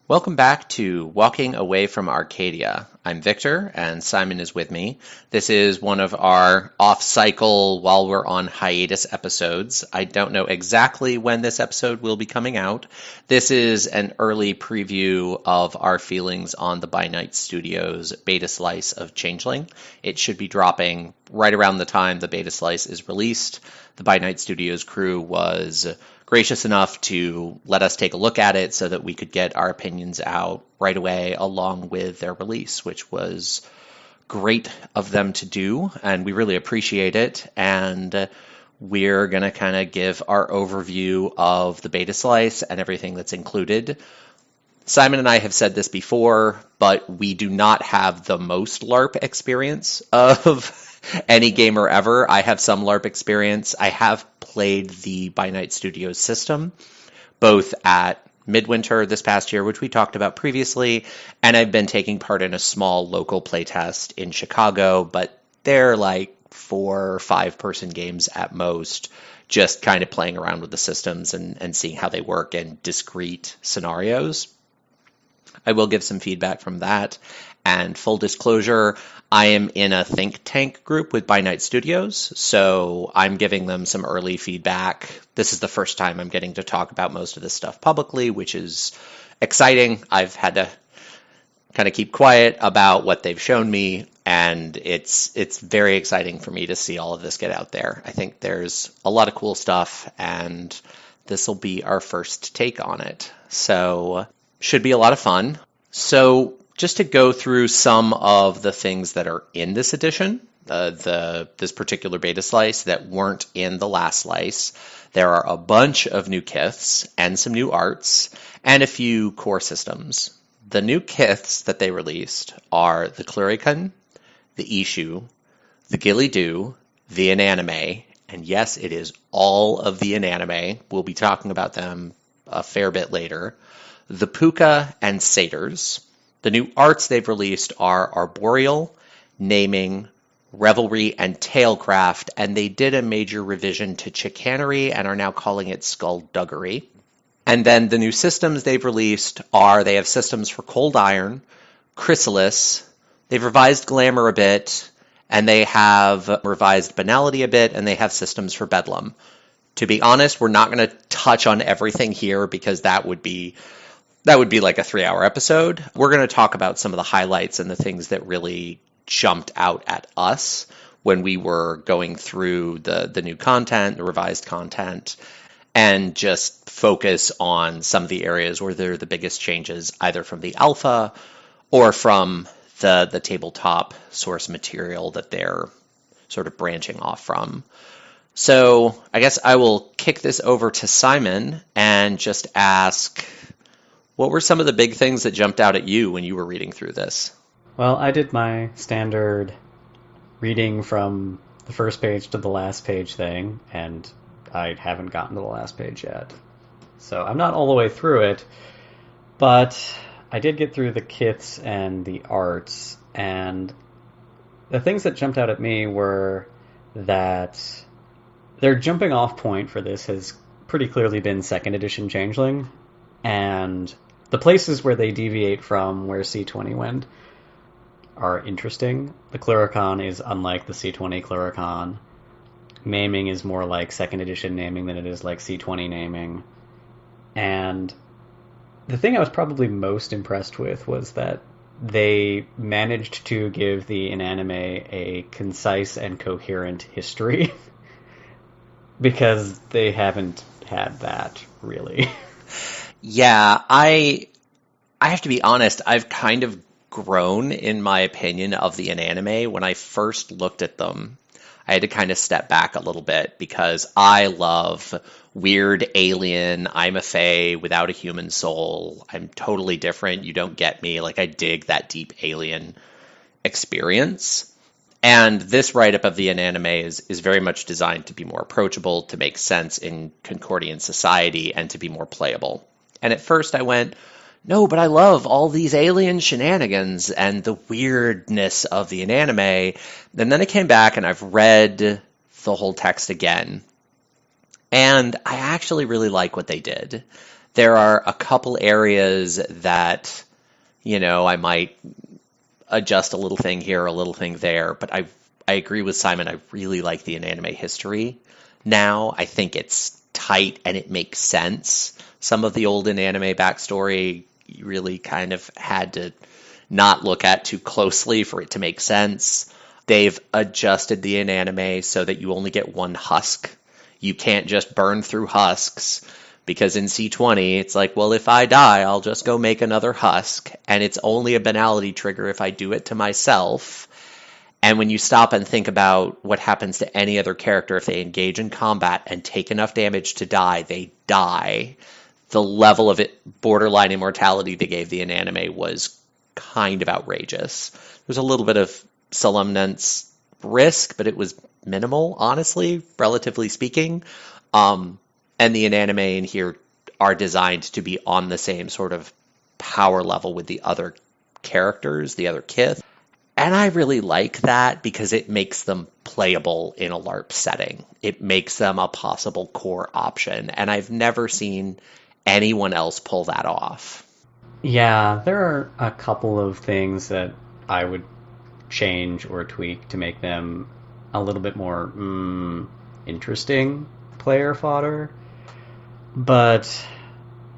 Welcome back to Walking Away from Arcadia. I'm Victor, and Simon is with me. This is one of our off-cycle, while we're on hiatus episodes. I don't know exactly when this episode will be coming out. This is an early preview of our feelings on the By Night Studios beta slice of Changeling. It should be dropping right around the time the beta slice is released. The By Night Studios crew was gracious enough to let us take a look at it so that we could get our opinions out right away along with their release, which was great of them to do, and we really appreciate it. And we're going to kind of give our overview of the beta slice and everything that's included. Simon and I have said this before, but we do not have the most LARP experience of any gamer ever. I have some LARP experience. I have played the By Night Studios system, both at Midwinter this past year, which we talked about previously, and I've been taking part in a small local playtest in Chicago, but they're like 4 or 5 person games at most, just kind of playing around with the systems and seeing how they work in discrete scenarios. I will give some feedback from that. And full disclosure, I am in a think tank group with By Night Studios, so I'm giving them some early feedback. This is the first time I'm getting to talk about most of this stuff publicly, which is exciting. I've had to kind of keep quiet about what they've shown me, and it's very exciting for me to see all of this get out there. I think there's a lot of cool stuff, and this will be our first take on it. So should be a lot of fun. So just to go through some of the things that are in this edition, this particular beta slice that weren't in the last slice, there are a bunch of new kiths and some new arts and a few core systems. The new kiths that they released are the Clurican, the Ishu, the Gilly-Doo, the Inanimate, and yes, it is all of the Inanimate. We'll be talking about them a fair bit later. The Puka and Satyrs. The new arts they've released are Arboreal, Naming, Revelry, and Tailcraft, and they did a major revision to Chicanery and are now calling it Skullduggery. And then the new systems they've released they have systems for Cold Iron, Chrysalis, they've revised Glamour a bit, and they have revised Banality a bit, and they have systems for Bedlam. To be honest, we're not going to touch on everything here because that would be like a 3-hour episode. We're going to talk about some of the highlights and the things that really jumped out at us when we were going through the new content, the revised content, and just focus on some of the areas where there are the biggest changes, either from the alpha or from the tabletop source material that they're sort of branching off from. So I guess I will kick this over to Simon and just ask, what were some of the big things that jumped out at you when you were reading through this? Well, I did my standard reading from the first page to the last page thing, and I haven't gotten to the last page yet. So I'm not all the way through it, but I did get through the kiths and the arts, and the things that jumped out at me were that their jumping off point for this has pretty clearly been 2nd edition Changeling, and the places where they deviate from where C20 went are interesting. The Clurican is unlike the C20 Clurican. Naming is more like 2nd edition naming than it is like C20 naming. And the thing I was probably most impressed with was that they managed to give the Inanimate a concise and coherent history because they haven't had that, really. Yeah, I have to be honest, I've kind of grown in my opinion of the Inanimate. When I first looked at them, I had to kind of step back a little bit because I love weird alien, I'm a fae without a human soul, I'm totally different, you don't get me, like I dig that deep alien experience. And this write-up of the Inanimate is very much designed to be more approachable, to make sense in Concordian society, and to be more playable. And at first I went, no, but I love all these alien shenanigans and the weirdness of the Inanimate. And then I came back and I've read the whole text again. And I actually really like what they did. There are a couple areas that, I might adjust a little thing here, a little thing there, but I agree with Simon. I really like the inanime history now. I think it's tight and it makes sense. Some of the old inanime backstory you really kind of had to not look at too closely for it to make sense. They've adjusted the inanime so that you only get one husk. You can't just burn through husks, because in C20, it's like, well, if I die, I'll just go make another husk, and it's only a banality trigger if I do it to myself. And when you stop and think about what happens to any other character if they engage in combat and take enough damage to die, they die. The level of borderline immortality they gave the inanime was kind of outrageous. There's a little bit of Solemnance risk, but it was minimal, honestly, relatively speaking. And the inanime in here are designed to be on the same sort of power level with the other characters, the other kith. And I really like that because it makes them playable in a LARP setting. It makes them a possible core option. And I've never seen anyone else pull that off. Yeah, there are a couple of things that I would change or tweak to make them a little bit more interesting player fodder. But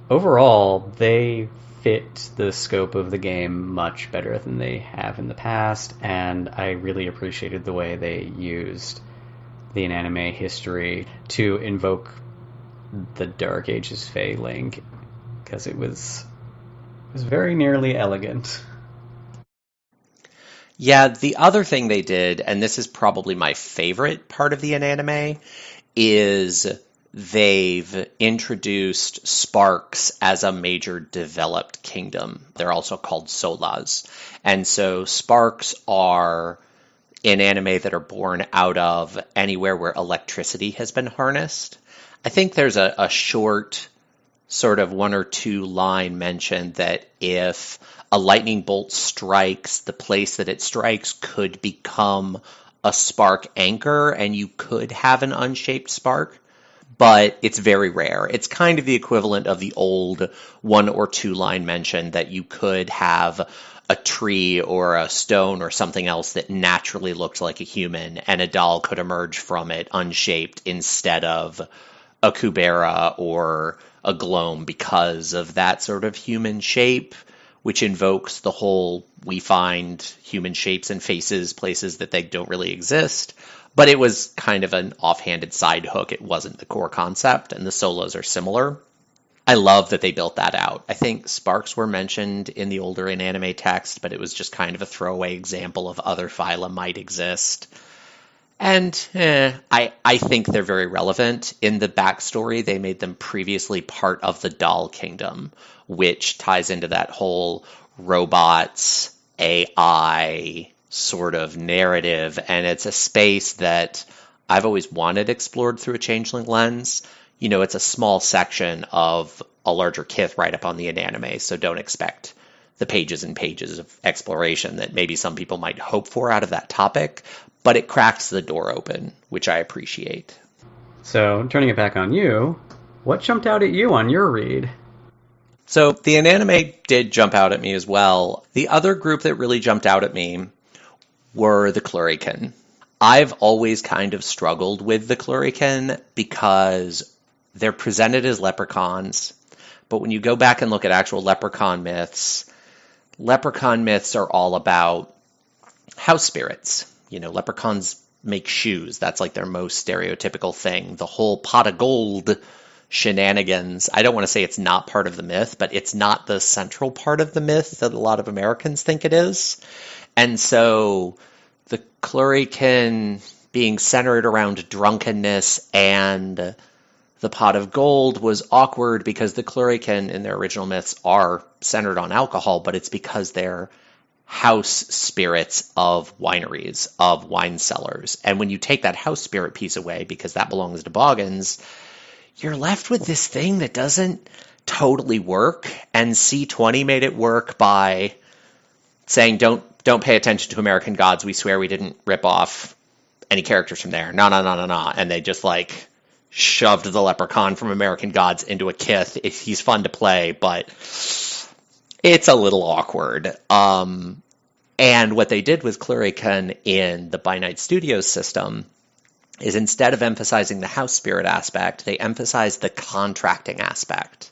overall, they fit the scope of the game much better than they have in the past, and I really appreciated the way they used the inanime history to invoke the Dark Ages Fey Link, because it was very nearly elegant. Yeah, the other thing they did, and this is probably my favorite part of the inanime, is they've introduced sparks as a major developed kingdom. They're also called solas. And so sparks are inanime that are born out of anywhere where electricity has been harnessed. I think there's a short sort of 1 or 2 line mention that if a lightning bolt strikes, the place that it strikes could become a spark anchor and you could have an unshaped spark, but it's very rare. It's kind of the equivalent of the old 1 or 2 line mention that you could have a tree or a stone or something else that naturally looked like a human and a doll could emerge from it unshaped instead of a kubera or a gloam because of that sort of human shape, which invokes the whole we find human shapes and faces places that they don't really exist. But it was kind of an offhanded side hook. It wasn't the core concept, and the solos are similar. I love that they built that out. I think sparks were mentioned in the older inanime text, but it was just kind of a throwaway example of other phyla might exist. And I think they're very relevant. In the backstory, they made them previously part of the doll kingdom, which ties into that whole robots, AI sort of narrative. And it's a space that I've always wanted explored through a changeling lens. It's a small section of a larger kith right up on the inanime, so don't expect the pages and pages of exploration that maybe some people might hope for out of that topic, but it cracks the door open, which I appreciate. So, turning it back on you, what jumped out at you on your read? So, the inanime did jump out at me as well. The other group that really jumped out at me were the Clurican. I've always kind of struggled with the Clurican because they're presented as leprechauns, but when you go back and look at actual leprechaun myths are all about house spirits. Leprechauns make shoes. That's like their most stereotypical thing. The whole pot of gold shenanigans. I don't want to say it's not part of the myth, but it's not the central part of the myth that a lot of Americans think it is. And so the Clurican being centered around drunkenness and the pot of gold was awkward because the Clurican in their original myths are centered on alcohol, but it's because they're house spirits of wineries, of wine cellars. And when you take that house spirit piece away, because that belongs to Boggins, you're left with this thing that doesn't totally work. And C20 made it work by saying, don't pay attention to American Gods. We swear we didn't rip off any characters from there. No. And they just shoved the leprechaun from American Gods into a kith. He's fun to play, but it's a little awkward. And what they did with Clurican in the By Night Studios system is instead of emphasizing the house spirit aspect, they emphasized the contracting aspect.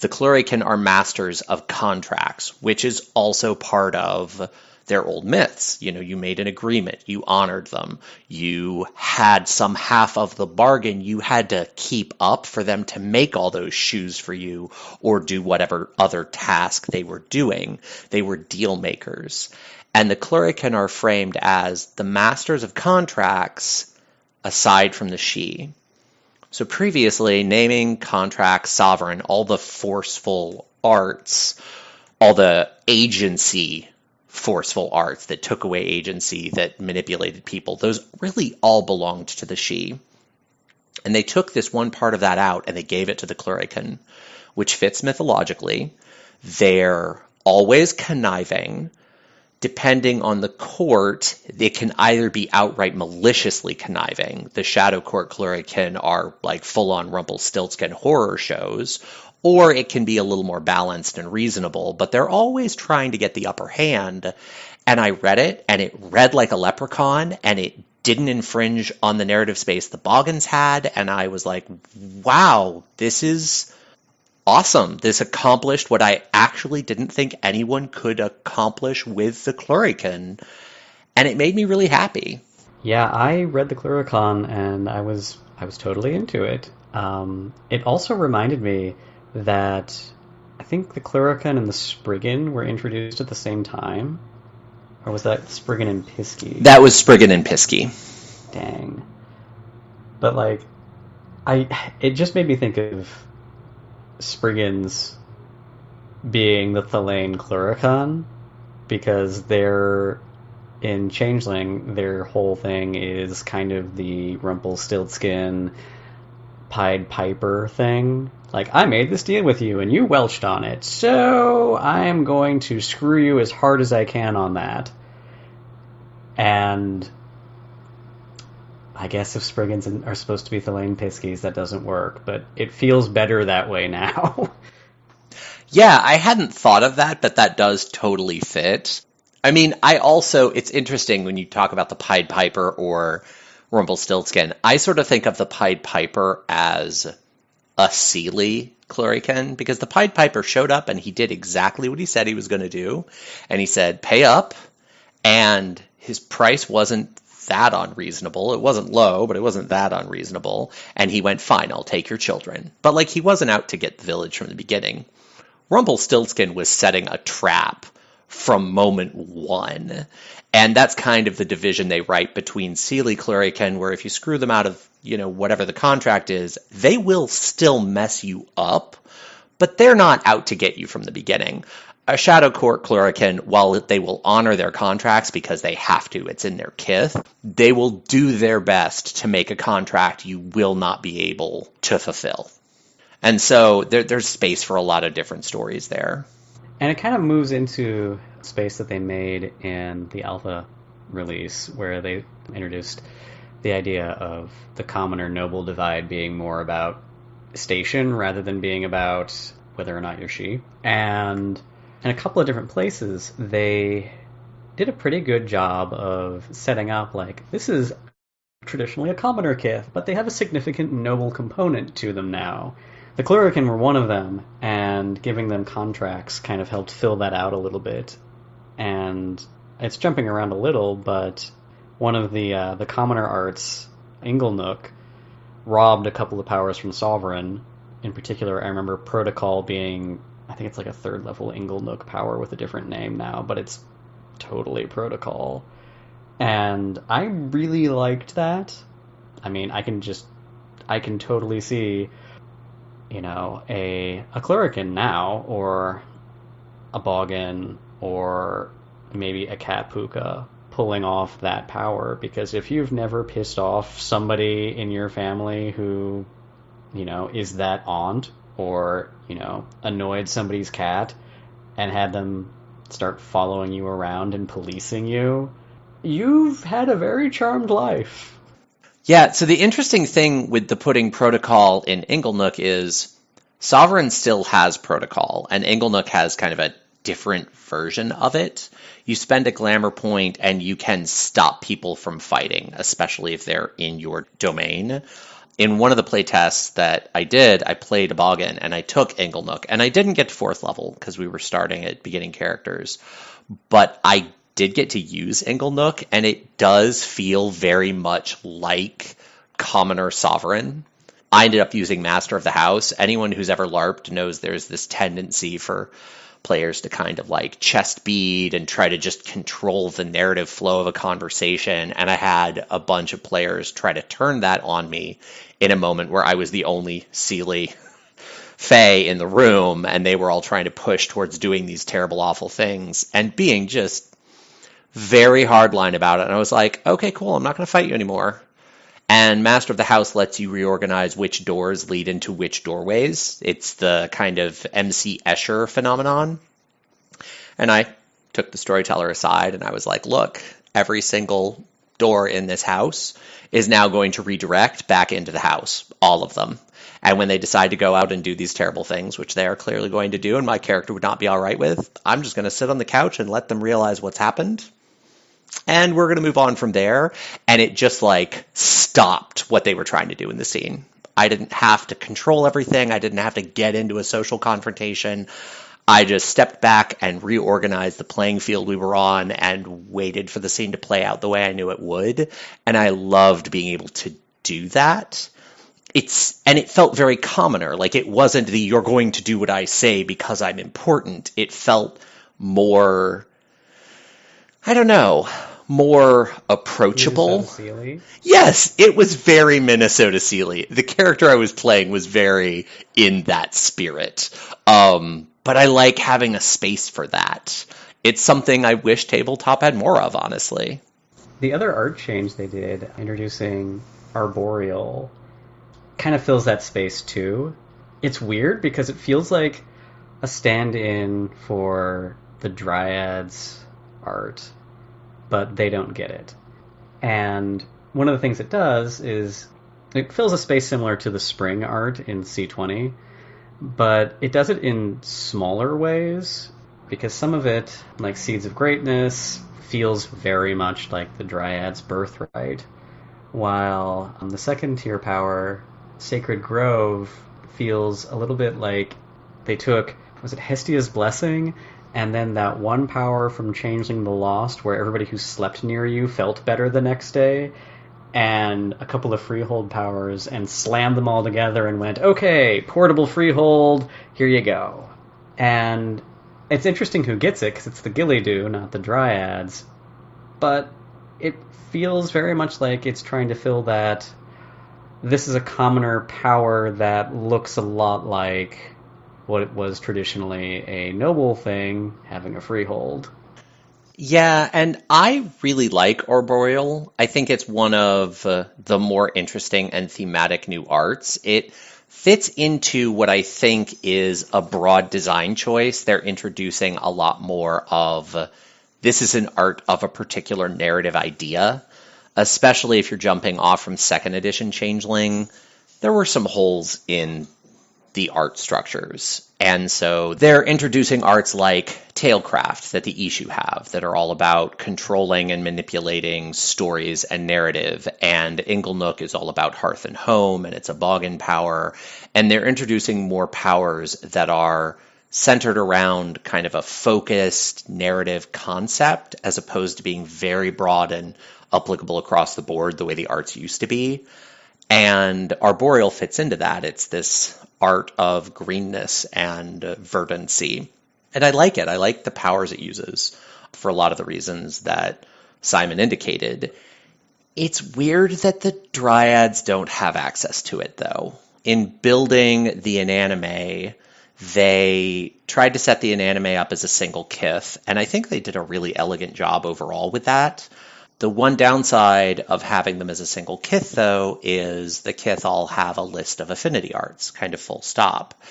The Clurican are masters of contracts, which is also part of their old myths. You know, you made an agreement, you honored them, you had some half of the bargain you had to keep up for them to make all those shoes for you or do whatever other task they were doing. They were deal makers. And the Clurican are framed as the masters of contracts aside from the Sidhe. So previously, naming, contract, sovereign, all the forceful arts, all the agency forceful arts that took away agency, that manipulated people, those really all belonged to the Sidhe. And they took this one part of that out and they gave it to the Clurican, which fits mythologically. They're always conniving. Depending on the court, they can either be outright maliciously conniving. The Shadow Court Clurican are like full-on Rumpelstiltskin horror shows, or it can be a little more balanced and reasonable, but they're always trying to get the upper hand. And I read it, and it read like a leprechaun, and it didn't infringe on the narrative space the Boggans had, and I was like, wow, this is awesome. This accomplished what I actually didn't think anyone could accomplish with the Clurican, and it made me really happy. Yeah, I read the Clurican and I was totally into it. It also reminded me that I think the Clurican and the Spriggan were introduced at the same time. Or was that Spriggan and Piskey? That was Spriggan and Piskey. Dang. But like, it just made me think of Spriggans being the Thalain Clurican, because they're in Changeling, their whole thing is kind of the Rumpelstiltskin Pied Piper thing. Like, I made this deal with you and you welched on it, so I'm going to screw you as hard as I can on that. And I guess if Spriggans are supposed to be Thalain Piskies, that doesn't work, but it feels better that way now. Yeah, I hadn't thought of that, but that does totally fit. I mean, it's interesting when you talk about the Pied Piper or Rumpelstiltskin. I sort of think of the Pied Piper as a Seelie Clurican, because the Pied Piper showed up and he did exactly what he said he was going to do. And he said, pay up, and his price wasn't that unreasonable. It wasn't low, but it wasn't that unreasonable. And he went, fine, I'll take your children. But like, he wasn't out to get the village from the beginning. Rumpelstiltskin was setting a trap from moment one. And that's kind of the division they write between Seelie Clurican, where if you screw them out of, whatever the contract is, they will still mess you up, but they're not out to get you from the beginning. A Shadow Court Clurican, while they will honor their contracts because they have to, it's in their kith, they will do their best to make a contract you will not be able to fulfill. And so there's space for a lot of different stories there. And it kind of moves into space that they made in the alpha release, where they introduced the idea of the commoner noble divide being more about station rather than being about whether or not you're Sidhe. And in a couple of different places, they did a pretty good job of setting up, like, this is traditionally a commoner kith, but they have a significant noble component to them now. The Clurican were one of them, and giving them contracts kind of helped fill that out a little bit. And it's jumping around a little, but one of the commoner arts, Inglenook, robbed a couple of powers from Sovereign. In particular, I remember Protocol being, I think it's like a third level Inglenook power with a different name now, but it's totally Protocol. And I really liked that. I mean, I can totally see, a Clurican now, or a Boggin, or maybe a Cat Puka pulling off that power, because if you've never pissed off somebody in your family who, is that aunt, or, annoyed somebody's cat and had them start following you around and policing you, you've had a very charmed life. Yeah, so the interesting thing with the putting protocol in Inglenook is Sovereign still has protocol, and Inglenook has kind of a different version of it. You spend a glamour point and you can stop people from fighting, especially if they're in your domain. In one of the playtests that I did, I played a Boggin and I took Inglenook, and I didn't get to 4th level because we were starting at beginning characters, but I did get to use Inglenook, and it does feel very much like Commoner Sovereign. I ended up using Master of the House. Anyone who's ever LARPed knows there's this tendency for players to kind of like chest bead and try to just control the narrative flow of a conversation. And I had a bunch of players try to turn that on me in a moment where I was the only Seelie Fae in the room, and they were all trying to push towards doing these terrible, awful things and being just very hardline about it. And I was like, okay, cool, I'm not going to fight you anymore. And Master of the House lets you reorganize which doors lead into which doorways. It's the kind of MC Escher phenomenon. And I took the storyteller aside and I was like, look, every single door in this house is now going to redirect back into the house, all of them. And when they decide to go out and do these terrible things, which they are clearly going to do, and my character would not be all right with, I'm just going to sit on the couch and let them realize what's happened. And we're going to move on from there. And it just like stopped what they were trying to do in the scene. I didn't have to control everything. I didn't have to get into a social confrontation. I just stepped back and reorganized the playing field we were on and waited for the scene to play out the way I knew it would. And I loved being able to do that. And it felt very commoner. Like it wasn't the you're going to do what I say because I'm important. It felt more, I don't know, more approachable. Seelie. Yes, it was very Minnesota Seelie. The character I was playing was very in that spirit. But I like having a space for that. It's something I wish tabletop had more of, honestly. The other art change they did, introducing Arboreal, kind of fills that space too. It's weird because it feels like a stand-in for the Dryads art, but they don't get it. And one of the things it does is it fills a space similar to the Spring art in C20, but it does it in smaller ways, because some of it, like Seeds of Greatness, feels very much like the Dryad's Birthright, while the second tier power, Sacred Grove, feels a little bit like they took, was it Hestia's Blessing, and then that one power from Changeling the Lost where everybody who slept near you felt better the next day, and a couple of freehold powers, and slammed them all together and went, okay, portable freehold, here you go. And it's interesting who gets it, because it's the Gillidu, not the Dryads, but it feels very much like it's trying to fill that, this is a commoner power that looks a lot like what it was traditionally a noble thing, having a freehold. Yeah, and I really like Arboreal. I think it's one of the more interesting and thematic new arts. It fits into what I think is a broad design choice. They're introducing a lot more of this is an art of a particular narrative idea, especially if you're jumping off from 2nd edition Changeling. There were some holes in the art structures. And so they're introducing arts like Tailcraft that the Ishu have that are all about controlling and manipulating stories and narrative. And Inglenook is all about hearth and home, and it's a Boggin power. And they're introducing more powers that are centered around kind of a focused narrative concept as opposed to being very broad and applicable across the board the way the arts used to be. And Arboreal fits into that. It's this art of greenness and verdancy. And I like it. I like the powers it uses for a lot of the reasons that Simon indicated. It's weird that the Dryads don't have access to it, though. In building the Inanimate, they tried to set the Inanimate up as a single kith, and I think they did a really elegant job overall with that. The one downside of having them as a single kith, though, is the kith all have a list of affinity arts, kind of full stop.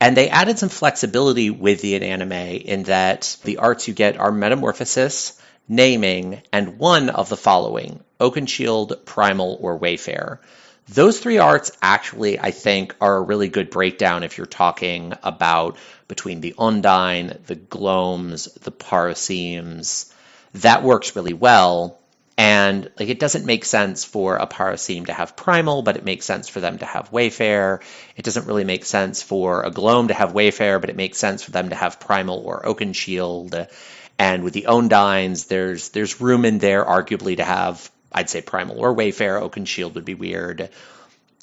And they added some flexibility with the Inanimate in that the arts you get are Metamorphosis, Naming, and one of the following: Oakenshield, Primal, or Wayfarer. Those three arts actually, I think, are a really good breakdown if you're talking about between the Undine, the Gloams, the Paraseems. That works really well. And like it doesn't make sense for a Paraseem to have Primal, but it makes sense for them to have Wayfarer. It doesn't really make sense for a Gloam to have Wayfarer, but it makes sense for them to have Primal or Oakenshield. And with the Undines, there's room in there arguably to have, I'd say, Primal or Wayfarer. Oakenshield would be weird.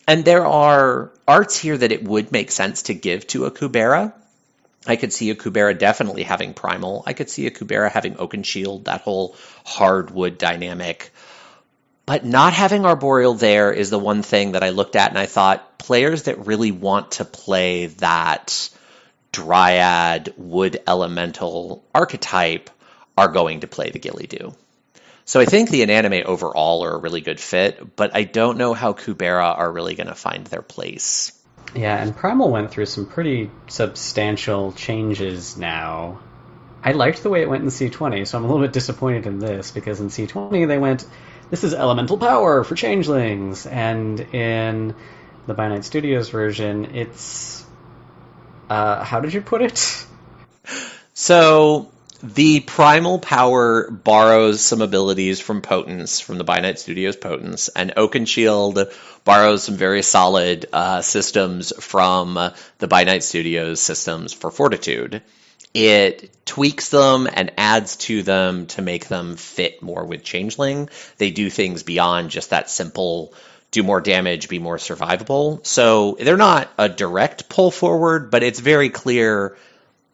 And there are arts here that it would make sense to give to a Kubera. I could see a Kubera definitely having Primal. I could see a Kubera having Oakenshield, that whole hardwood dynamic. But not having Arboreal there is the one thing that I looked at and I thought players that really want to play that Dryad wood elemental archetype are going to play the Gilly-Doo. So I think the Inanimate overall are a really good fit, but I don't know how Kubera are really going to find their place. Yeah, and Primal went through some pretty substantial changes now. I liked the way it went in C20, so I'm a little bit disappointed in this, because in C20 they went, this is elemental power for changelings, and in the By Night Studios version, it's... how did you put it? So the Primal Power borrows some abilities from Potence, from the By Night Studios Potence, and Oakenshield borrows some very solid systems from the By Night Studios systems for Fortitude. It tweaks them and adds to them to make them fit more with Changeling. They do things beyond just that simple do more damage, be more survivable. So they're not a direct pull forward, but it's very clear,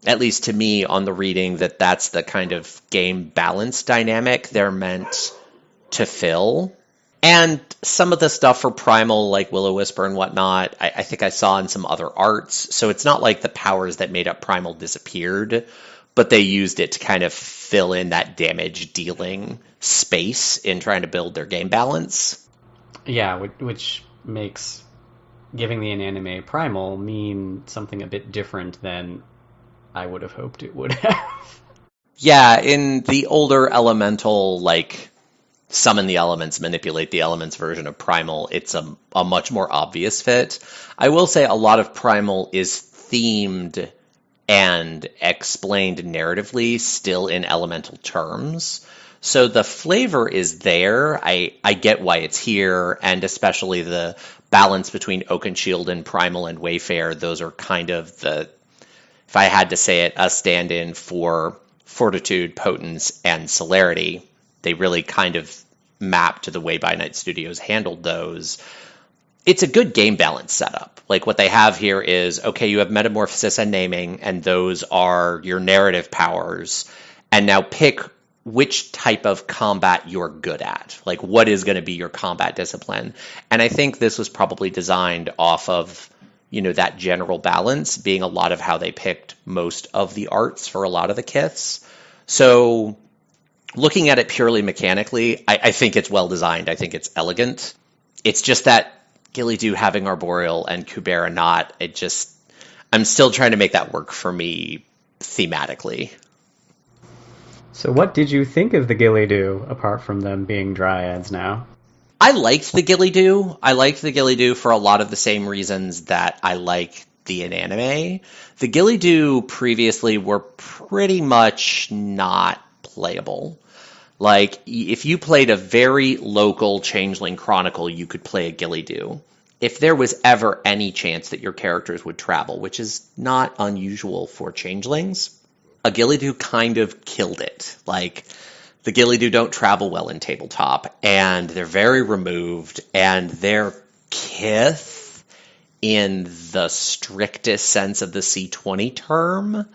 at least to me on the reading, that that's the kind of game balance dynamic they're meant to fill. And some of the stuff for Primal, like Will-O-Wisp and whatnot, I think I saw in some other arts. So it's not like the powers that made up Primal disappeared, but they used it to kind of fill in that damage dealing space in trying to build their game balance. Yeah, which makes giving the Inanimate Primal mean something a bit different than I would have hoped it would have. Yeah, in the older elemental, like, summon the elements, manipulate the elements version of Primal, it's a much more obvious fit. I will say a lot of Primal is themed and explained narratively still in elemental terms. So the flavor is there. I get why it's here, and especially the balance between Oakenshield and Primal and Wayfarer, those are kind of the, if I had to say it, a stand-in for Fortitude, Potence, and Celerity. They really kind of map to the way By Night Studios handled those. It's a good game balance setup. Like what they have here is, okay, you have Metamorphosis and Naming, and those are your narrative powers. And now pick which type of combat you're good at. Like what is going to be your combat discipline. And I think this was probably designed off of, you know, that general balance being a lot of how they picked most of the arts for a lot of the kiths. So looking at it purely mechanically, I think it's well designed. I think it's elegant. It's just that Gilly-Doo having Arboreal and Kubera not, I'm still trying to make that work for me thematically. So what did you think of the Gilly-Doo, apart from them being dryads now? I liked the Gilly-Doo. I liked the Gilly-Doo for a lot of the same reasons that I like the Inanime. The Gilly-Doo previously were pretty much not playable. Like, if you played a very local Changeling Chronicle, you could play a Gilly-Doo. If there was ever any chance that your characters would travel, which is not unusual for Changelings, a Gilly-Doo kind of killed it. Like, the Gilly-Doo don't travel well in tabletop, and they're very removed, and they're kith in the strictest sense of the C20 term.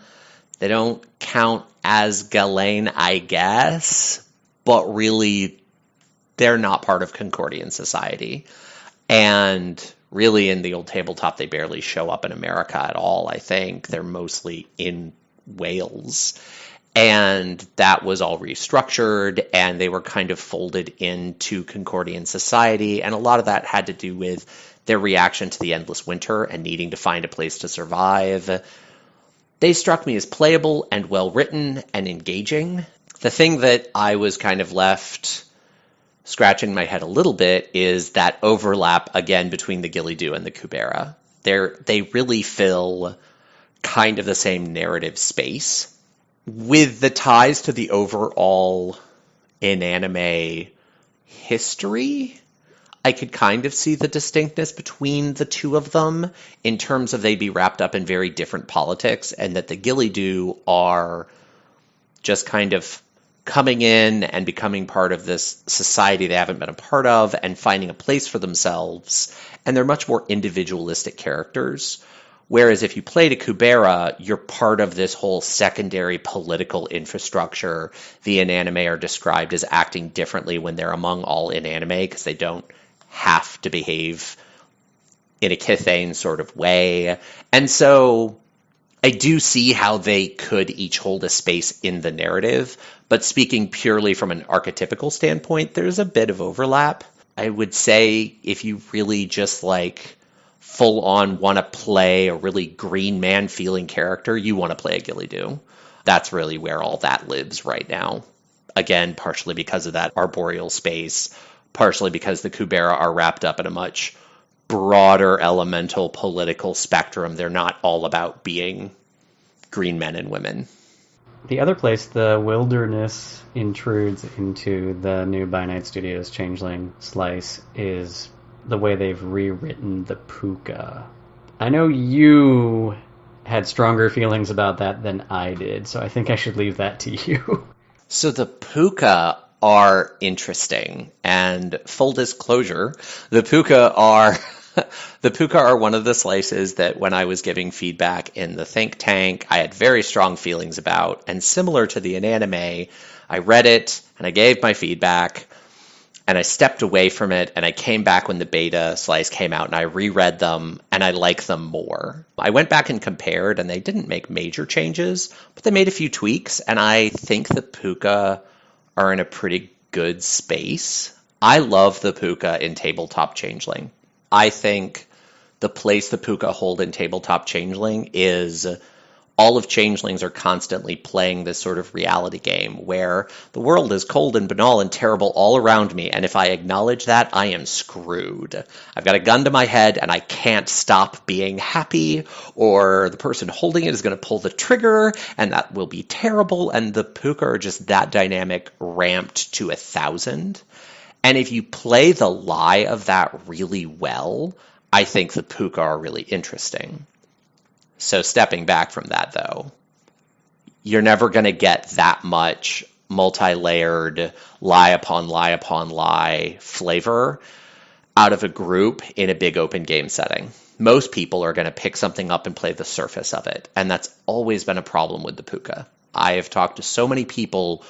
They don't count as Galen, I guess, but really they're not part of Concordian society. And really in the old tabletop, they barely show up in America at all, I think. They're mostly in Wales. And that was all restructured, and they were kind of folded into Concordian society. And a lot of that had to do with their reaction to the endless winter and needing to find a place to survive. They struck me as playable and well-written and engaging. The thing that I was kind of left scratching my head a little bit is that overlap again between the Gilly-Doo and the Kubera. They really fill kind of the same narrative space. With the ties to the overall inanime history, I could kind of see the distinctness between the two of them in terms of they'd be wrapped up in very different politics, and that the Gilly-Doo are just kind of coming in and becoming part of this society they haven't been a part of and finding a place for themselves. And they're much more individualistic characters. Whereas if you played a Kubera, you're part of this whole secondary political infrastructure. The inanime are described as acting differently when they're among all inanime because they don't have to behave in a Kithane sort of way. And so I do see how they could each hold a space in the narrative, but speaking purely from an archetypical standpoint, there's a bit of overlap. I would say if you really just like full on want to play a really green man feeling character, you want to play a Gilly-Doo. That's really where all that lives right now. Again, partially because of that arboreal space, partially because the Kubera are wrapped up in a much broader elemental political spectrum. They're not all about being green men and women. The other place the wilderness intrudes into the new By Night Studios Changeling slice is the way they've rewritten the puka. I know you had stronger feelings about that than I did, so I think I should leave that to you. So the puka are interesting, and full disclosure, the puka are one of the slices that when I was giving feedback in the think tank, I had very strong feelings about. And similar to the inanime, I read it and I gave my feedback and I stepped away from it and I came back when the beta slice came out and I reread them and I like them more. I went back and compared and they didn't make major changes, but they made a few tweaks and I think the puka are in a pretty good space. I love the puka in Tabletop Changeling. I think the place the puka hold in Tabletop Changeling is all of Changelings are constantly playing this sort of reality game where the world is cold and banal and terrible all around me, and if I acknowledge that, I am screwed. I've got a gun to my head and I can't stop being happy, or the person holding it is going to pull the trigger and that will be terrible, and the puka are just that dynamic ramped to 1,000. And if you play the lie of that really well, I think the puka are really interesting. So stepping back from that, though, you're never going to get that much multi-layered lie upon lie upon lie flavor out of a group in a big open game setting. Most people are going to pick something up and play the surface of it, and that's always been a problem with the puka. I have talked to so many people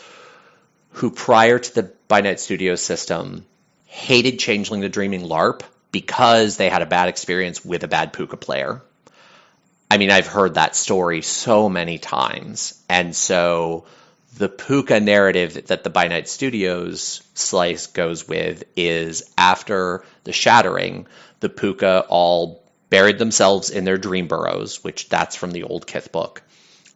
who prior to the By Night Studios system hated Changeling the Dreaming LARP because they had a bad experience with a bad puka player. I mean, I've heard that story so many times. And so the puka narrative that the By Night Studios slice goes with is after the shattering, the puka all buried themselves in their dream burrows, which that's from the old Kith book.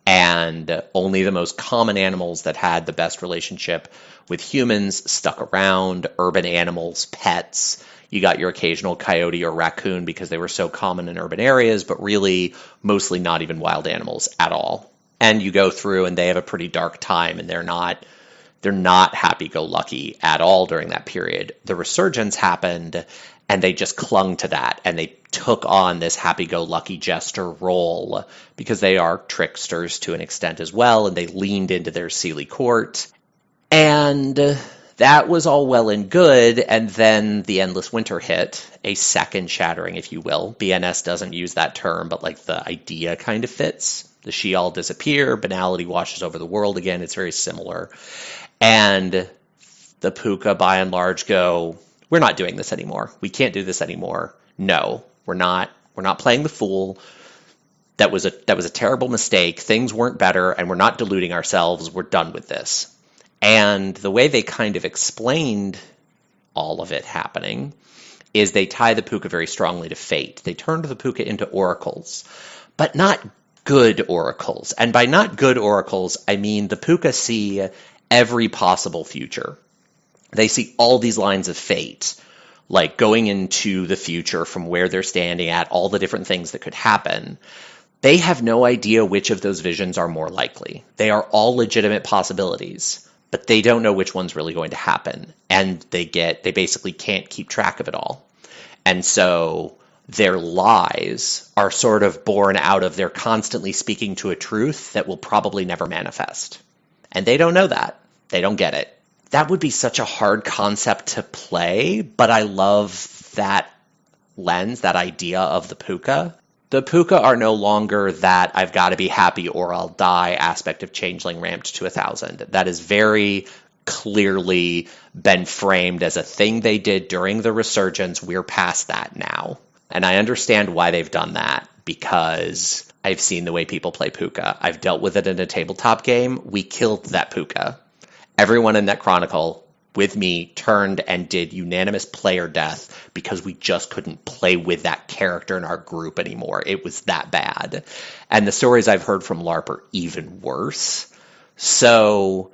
And only the most common animals that had the best relationship with humans stuck around, urban animals, pets. You got your occasional coyote or raccoon because they were so common in urban areas, but really mostly not even wild animals at all. And you go through and they have a pretty dark time and they're not happy-go-lucky at all during that period. The resurgence happened and they just clung to that and they took on this happy-go-lucky jester role because they are tricksters to an extent as well, and they leaned into their Seelie court. And that was all well and good, and then the Endless Winter hit, a second shattering, if you will. BNS doesn't use that term, but like the idea kind of fits. The Sheol disappear, banality washes over the world again. It's very similar. And the puka, by and large, go, we're not doing this anymore. We can't do this anymore. No, we're not playing the fool. That was a terrible mistake. Things weren't better, and we're not deluding ourselves. We're done with this. And the way they kind of explained all of it happening is they tie the puka very strongly to fate. They turned the puka into oracles, but not good oracles. And by not good oracles, I mean the puka see every possible future. They see all these lines of fate, like going into the future from where they're standing at, all the different things that could happen. They have no idea which of those visions are more likely. They are all legitimate possibilities, but they don't know which one's really going to happen. And they basically can't keep track of it all. And so their lies are sort of born out of their constantly speaking to a truth that will probably never manifest. And they don't know that. They don't get it. That would be such a hard concept to play, but I love that lens, that idea of the puka. The puka are no longer that I've got to be happy or I'll die aspect of Changeling ramped to 1,000. That is very clearly been framed as a thing they did during the resurgence. We're past that now. And I understand why they've done that, because I've seen the way people play puka. I've dealt with it in a tabletop game. We killed that puka. Everyone in that chronicle with me turned and did unanimous player death because we just couldn't play with that character in our group anymore. It was that bad. And the stories I've heard from LARP are even worse. So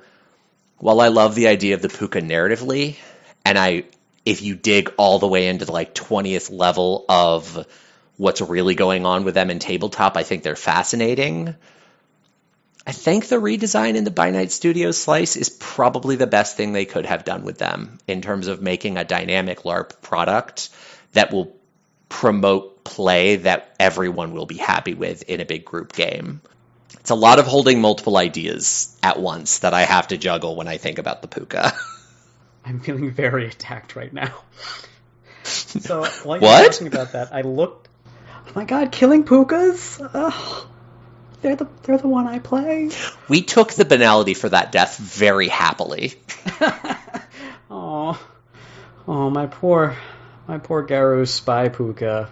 while I love the idea of the puka narratively, and if you dig all the way into the 20th level of what's really going on with them in tabletop, I think they're fascinating. I think the redesign in the By Night Studios slice is probably the best thing they could have done with them in terms of making a dynamic LARP product that will promote play that everyone will be happy with in a big group game. It's a lot of holding multiple ideas at once that I have to juggle when I think about the puka. I'm feeling very attacked right now. So while What? you're talking about that, I looked. Oh my god, killing pukas? Ugh. They're the one I play. We took the banality for that death very happily. Oh, my poor Garu spy puka.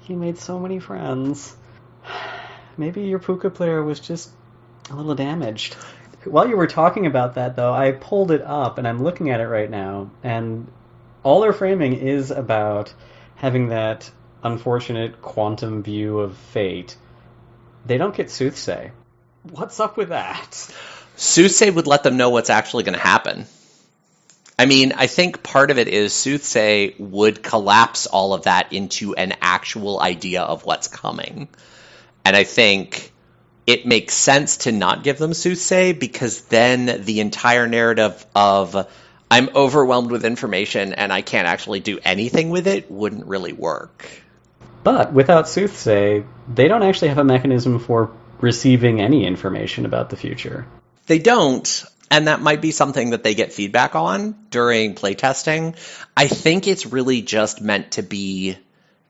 He made so many friends. Maybe your puka player was just a little damaged. While you were talking about that, though, I pulled it up and I'm looking at it right now, and all their framing is about having that unfortunate quantum view of fate. They don't get soothsay. What's up with that? Soothsay would let them know what's actually going to happen. I mean, I think part of it is Soothsay would collapse all of that into an actual idea of what's coming. And I think it makes sense to not give them Soothsay, because then the entire narrative of I'm overwhelmed with information and I can't actually do anything with it wouldn't really work. But without Soothsay, they don't actually have a mechanism for receiving any information about the future. They don't, and that might be something that they get feedback on during playtesting. I think it's really just meant to be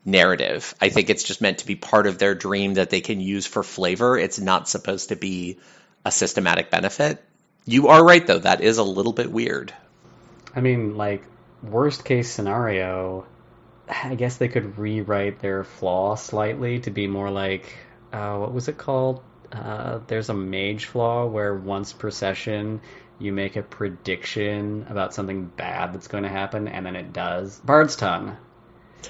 narrative. I think it's just meant to be part of their dream that they can use for flavor. It's not supposed to be a systematic benefit. You are right, though. That is a little bit weird. I mean, worst case scenario, I guess they could rewrite their flaw slightly to be more like, what was it called? There's a mage flaw where once per session you make a prediction about something bad that's going to happen, and then it does. Bard's Tongue.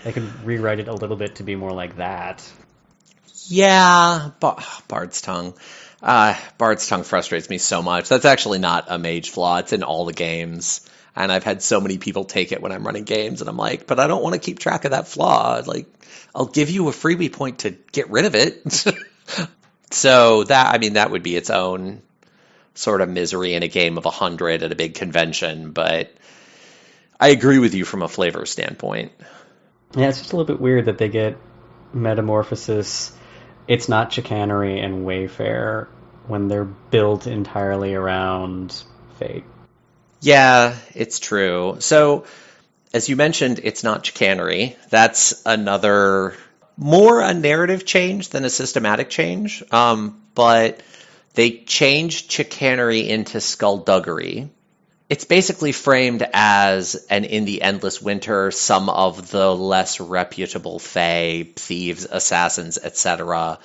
They could rewrite it a little bit to be more like that. Yeah, Bard's Tongue. Bard's Tongue frustrates me so much. That's actually not a mage flaw. It's in all the games. And I've had so many people take it when I'm running games, and I'm like, but I don't want to keep track of that flaw. I'll give you a freebie point to get rid of it. So that would be its own sort of misery in a game of 100 at a big convention. But I agree with you from a flavor standpoint. Yeah, it's just a little bit weird that they get Metamorphosis, It's Not Chicanery, and Wayfair when they're built entirely around fate. Yeah, it's true. So, as you mentioned, It's Not Chicanery. That's another, more a narrative change than a systematic change. But they changed chicanery into skullduggery. It's basically framed as an in the endless winter, some of the less reputable fae, thieves, assassins, etc.,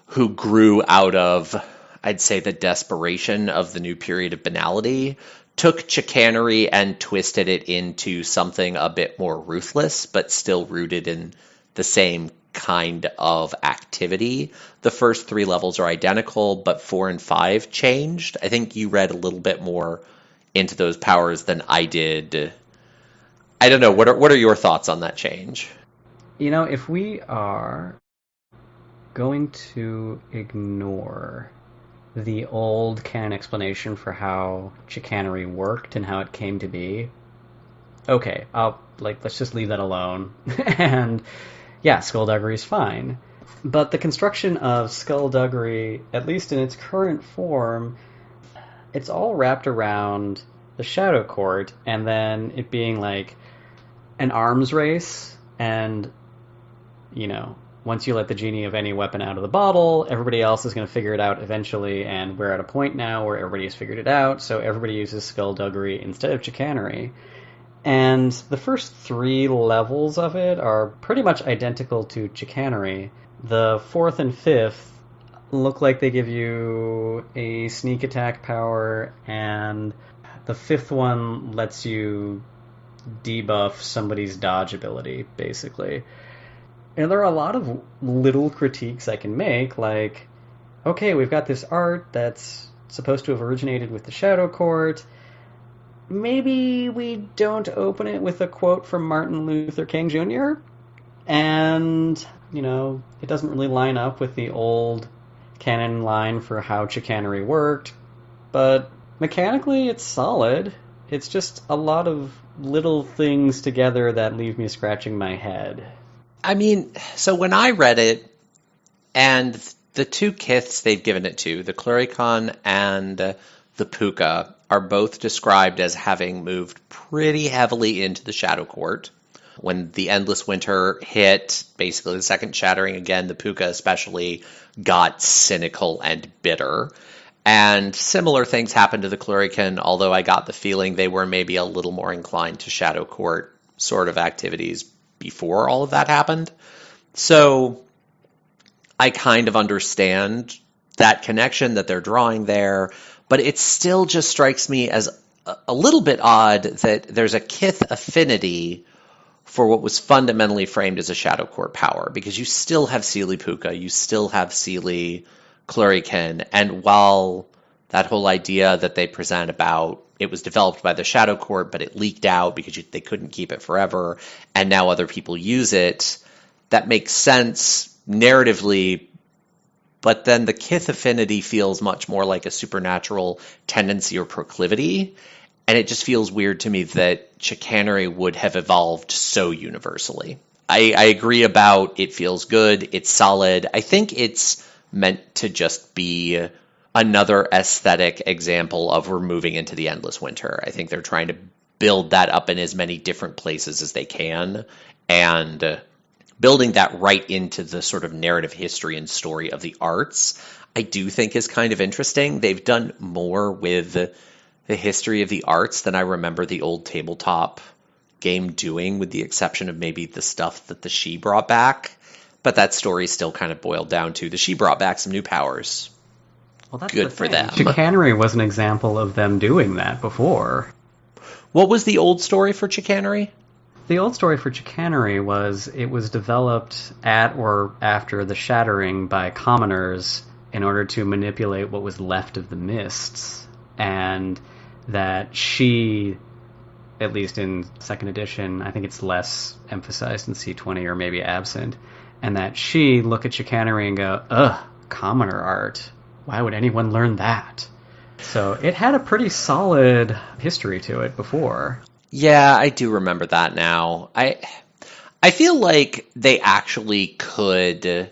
who grew out of, I'd say, the desperation of the new period of banality, took chicanery and twisted it into something a bit more ruthless, but still rooted in the same kind of activity. The first 3 levels are identical, but 4 and 5 changed. I think you read a little bit more into those powers than I did. I don't know. What are your thoughts on that change? If we are going to ignore the old canon explanation for how chicanery worked and how it came to be, okay, let's just leave that alone. And yeah, skullduggery is fine. But the construction of skullduggery, at least in its current form, it's all wrapped around the Shadow Court, and then it being like an arms race, and once you let the genie of any weapon out of the bottle, everybody else is going to figure it out eventually, and we're at a point now where everybody has figured it out, so everybody uses skullduggery instead of chicanery. And the first 3 levels of it are pretty much identical to chicanery. The 4th and 5th look like they give you a sneak attack power, and the 5th one lets you debuff somebody's dodge ability, basically. And there are a lot of little critiques I can make, like, okay, we've got this art that's supposed to have originated with the Shadow Court. Maybe we don't open it with a quote from Martin Luther King Jr., and, it doesn't really line up with the old canon line for how chicanery worked, but mechanically it's solid. It's just a lot of little things together that leave me scratching my head. I mean, so when I read it, and the 2 kiths they've given it to, the Cluricon and the Puka, are both described as having moved pretty heavily into the Shadow Court. When the Endless Winter hit, basically the second Shattering again, the Puka especially got cynical and bitter. And similar things happened to the Cluricon, although I got the feeling they were maybe a little more inclined to Shadow Court sort of activities before all of that happened. So I kind of understand that connection that they're drawing there, but it still just strikes me as a little bit odd that there's a kith affinity for what was fundamentally framed as a Shadow Court power, because you still have Seelie Puka, you still have Seelie Cluricon, and while that whole idea that they present about it was developed by the Shadow Court, but it leaked out because they couldn't keep it forever, and now other people use it, that makes sense narratively, but then the kith affinity feels much more like a supernatural tendency or proclivity, and it just feels weird to me that chicanery would have evolved so universally. I agree about it feels good, it's solid. I think it's meant to just be another aesthetic example of we're moving into the Endless Winter. I think they're trying to build that up in as many different places as they can, and building that right into the sort of narrative history and story of the arts, I do think is kind of interesting. They've done more with the history of the arts than I remember the old tabletop game doing, with the exception of maybe the stuff that the She brought back. But that story still kind of boiled down to the She brought back some new powers. Well, that's good for them. Chicanery was an example of them doing that before. What was the old story for chicanery? The old story for chicanery was it was developed at or after the Shattering by commoners in order to manipulate what was left of the mists, and that She, at least in second edition, I think it's less emphasized in C20 or maybe absent, and that She look at chicanery and go, ugh, commoner art. Why would anyone learn that? So it had a pretty solid history to it before. Yeah, I do remember that now. I feel like they actually could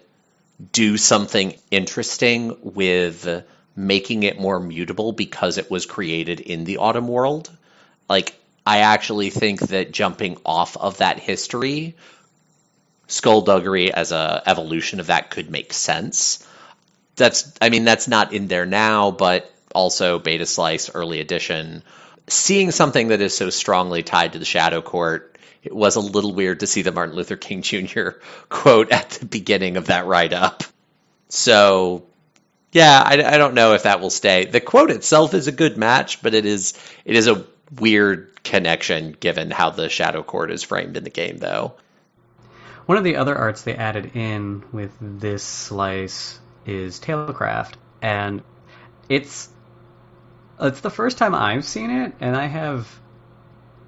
do something interesting with making it more mutable because it was created in the Autumn World. Like, I actually think that jumping off of that history, skullduggery as a evolution of that could make sense. That's not in there now, but also Beta Slice, early edition. Seeing something that is so strongly tied to the Shadow Court, it was a little weird to see the Martin Luther King Jr. quote at the beginning of that write-up. So, yeah, I don't know if that will stay. The quote itself is a good match, but it is a weird connection given how the Shadow Court is framed in the game, though. One of the other arts they added in with this slice is Tailcraft, and it's It's the first time I've seen it, and I have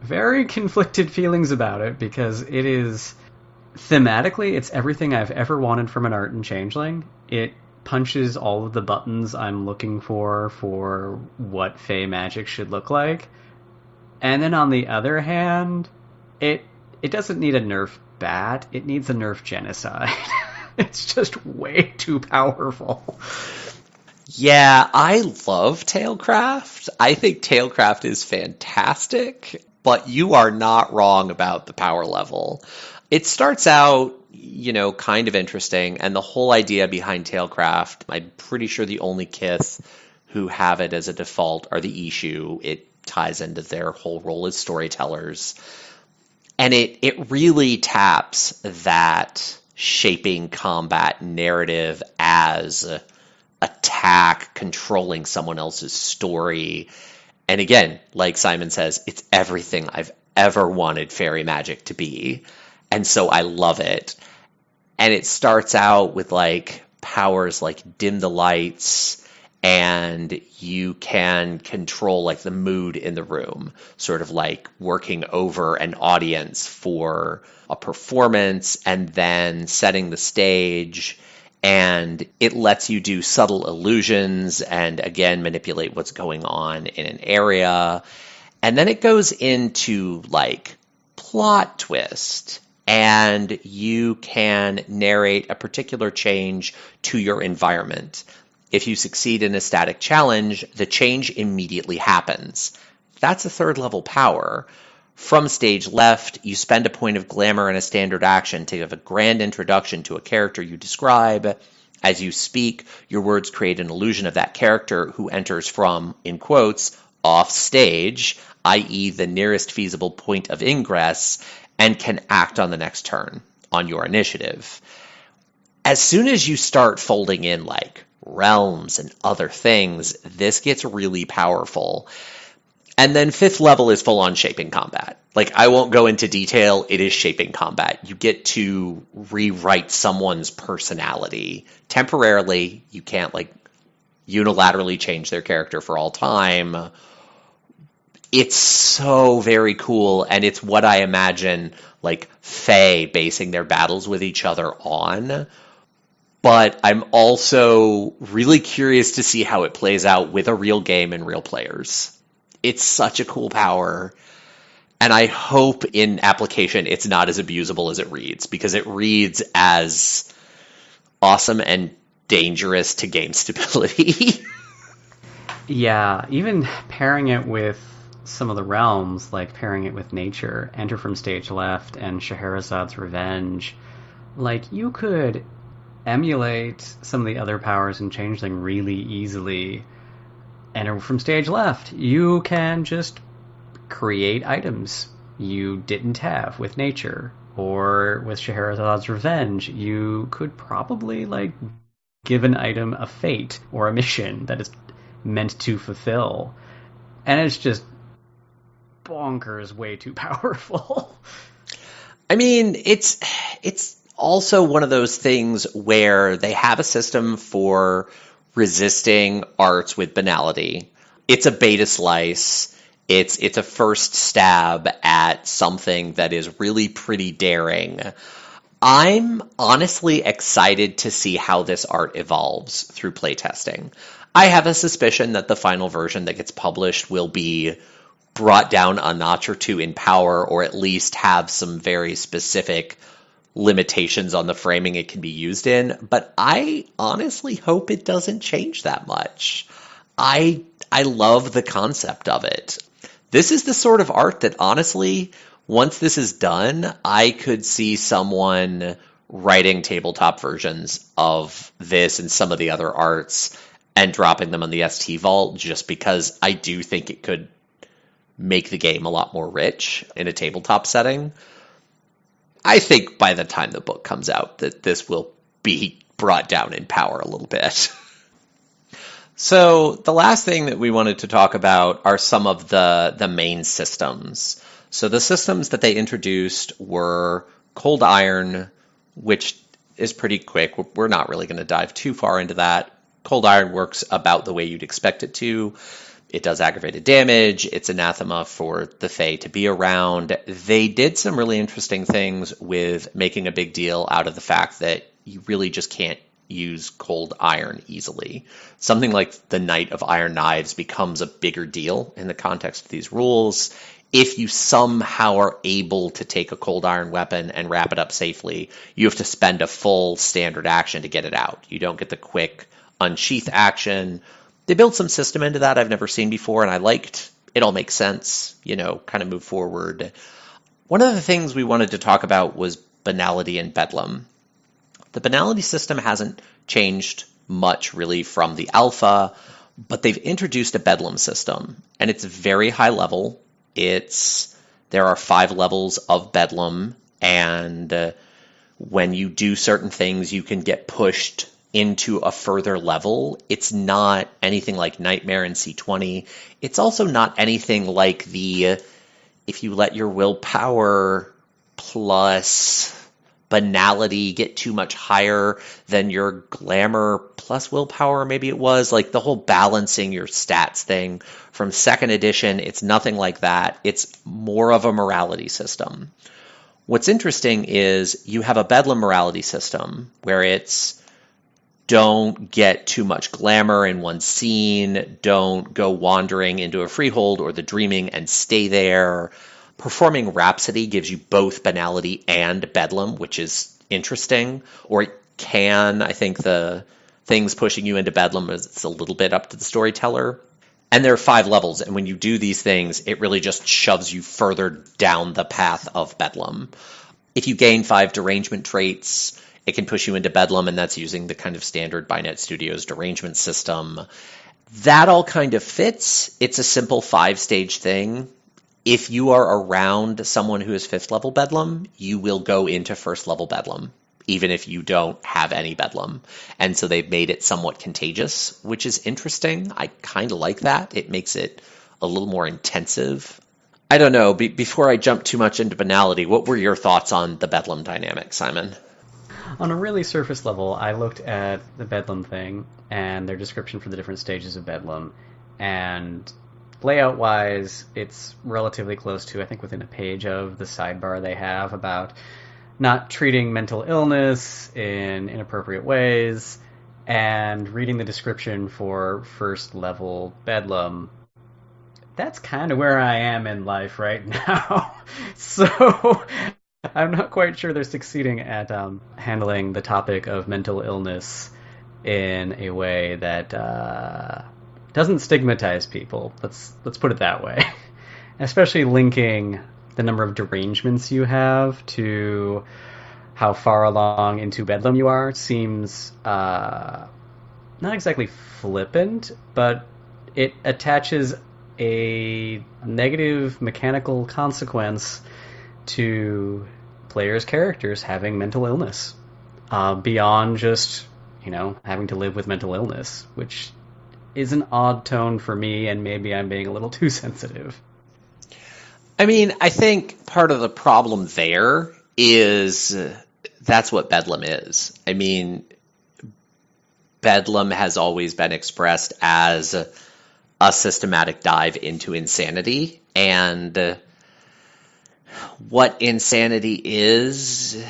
very conflicted feelings about it because it is thematically, it's everything I've ever wanted from an art in Changeling. It punches all of the buttons I'm looking for what Fey magic should look like. And then on the other hand, it doesn't need a nerf bat, it needs a nerf genocide. It's just way too powerful. Yeah, I love Tailcraft. I think Tailcraft is fantastic, but you are not wrong about the power level. It starts out, kind of interesting, and the whole idea behind Tailcraft, I'm pretty sure the only kith who have it as a default are the Ishu. It ties into their whole role as storytellers. And it really taps that shaping combat narrative as attack, controlling someone else's story. And again, like Simon says, it's everything I've ever wanted fairy magic to be. And so I love it. And it starts out with powers like dim the lights, and you can control the mood in the room, sort of like working over an audience for a performance and then setting the stage. And it lets you do subtle illusions and, again, manipulate what's going on in an area. And then it goes into plot twist, and you can narrate a particular change to your environment. If you succeed in a static challenge, the change immediately happens. That's a third level power. From stage left, you spend a point of glamour and a standard action to give a grand introduction to a character you describe. As you speak, your words create an illusion of that character who enters from, in quotes, off stage, i.e. the nearest feasible point of ingress, and can act on the next turn on your initiative. As soon as you start folding in realms and other things, this gets really powerful. And then 5th level is full-on shaping combat. I won't go into detail, it is shaping combat. You get to rewrite someone's personality temporarily. You can't, unilaterally change their character for all time. It's so very cool, and it's what I imagine, Fae basing their battles with each other on. But I'm also really curious to see how it plays out with a real game and real players. It's such a cool power. And I hope in application it's not as abusable as it reads, because it reads as awesome and dangerous to game stability. Yeah, even pairing it with some of the realms, pairing it with nature, Enter from Stage Left and Scheherazad's Revenge, you could emulate some of the other powers in Changeling really easily. Enter from Stage Left, you can just create items you didn't have with nature. Or with Scheherazad's Revenge, you could probably give an item a fate or a mission that it's meant to fulfill. And it's just bonkers way too powerful. I mean, it's also one of those things where they have a system for resisting arts with banality. It's a beta slice. It's a first stab at something that is really pretty daring. I'm honestly excited to see how this art evolves through playtesting. I have a suspicion that the final version that gets published will be brought down a notch or two in power, or at least have some very specific limitations on the framing it can be used in, but I honestly hope it doesn't change that much. I love the concept of it. This is the sort of art that honestly, once this is done, I could see someone writing tabletop versions of this and some of the other arts and dropping them on the ST Vault, just because I do think it could make the game a lot more rich in a tabletop setting. I think by the time the book comes out that this will be brought down in power a little bit. So the last thing that we wanted to talk about are some of the main systems. So the systems that they introduced were Cold Iron, which is pretty quick. We're not really going to dive too far into that. Cold Iron works about the way you'd expect it to. it does aggravated damage. It's anathema for the Fae to be around. They did some really interesting things with making a big deal out of the fact that you really just can't use cold iron easily. Something like the Knight of Iron Knives becomes a bigger deal in the context of these rules. If you somehow are able to take a cold iron weapon and wrap it up safely, you have to spend a full standard action to get it out. You don't get the quick unsheath action. They built some system into that I've never seen before, and I liked. It all makes sense, kind of move forward. One of the things we wanted to talk about was banality and bedlam. The banality system hasn't changed much really from the alpha, but they've introduced a bedlam system, and it's very high level. There are 5 levels of bedlam, and when you do certain things, you can get pushed into a further level. It's not anything like Nightmare in C20. It's also not anything like if you let your willpower plus banality get too much higher than your glamour plus willpower, maybe it was, like the whole balancing your stats thing from 2nd edition. It's nothing like that. It's more of a morality system. What's interesting is you have a bedlam morality system where it's don't get too much glamour in one scene, don't go wandering into a freehold or the dreaming and stay there. Performing Rhapsody gives you both banality and bedlam, which is interesting. Or it can, I think the things pushing you into bedlam is it's a little bit up to the storyteller. And there are 5 levels, and when you do these things, it really just shoves you further down the path of bedlam. If you gain 5 derangement traits, it can push you into bedlam, and that's using the kind of standard Binet Studios derangement system. That all kind of fits. It's a simple 5-stage thing. If you are around someone who is 5th level bedlam, you will go into 1st level bedlam, even if you don't have any bedlam. And so they've made it somewhat contagious, which is interesting. I kind of like that. It makes it a little more intensive. I don't know. Before I jump too much into banality, what were your thoughts on the bedlam dynamic, Simon? On a really surface level, I looked at the bedlam thing and their description for the different stages of bedlam, and layout-wise, it's relatively close to, I think, within a page of the sidebar they have about not treating mental illness in inappropriate ways, and reading the description for 1st level bedlam. That's kind of where I am in life right now. So I'm not quite sure they're succeeding at handling the topic of mental illness in a way that doesn't stigmatize people. Let's put it that way. Especially linking the number of derangements you have to how far along into bedlam you are seems not exactly flippant, but it attaches a negative mechanical consequence to players' characters having mental illness beyond just, having to live with mental illness, which is an odd tone for me, and maybe I'm being a little too sensitive. I mean, I think part of the problem there is that's what bedlam is. I mean, bedlam has always been expressed as a systematic dive into insanity, and what insanity is,